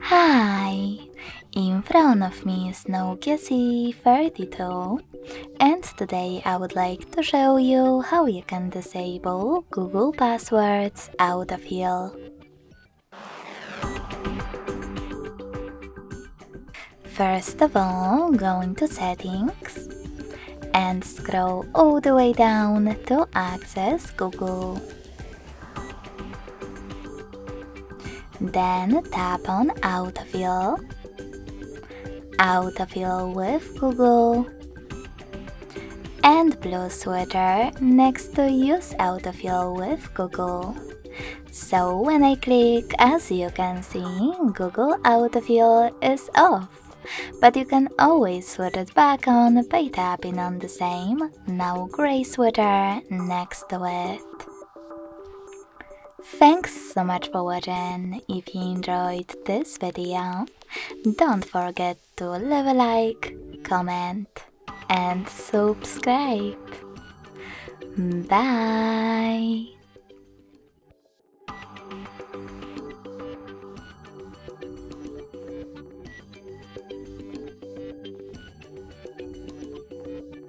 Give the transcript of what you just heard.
Hi! In front of me is Nokia C32, and today I would like to show you how you can disable Google Passwords Autofill. First of all, go into Settings and scroll all the way down to access Google. Then tap on Autofill, Autofill with Google, and blue sweater next to Use Autofill with Google. So when I click, as you can see, Google Autofill is off, but you can always switch it back on by tapping on the same, now gray sweater next to it. Thanks so much for watching. If you enjoyed this video, don't forget to leave a like, comment, and subscribe. Bye!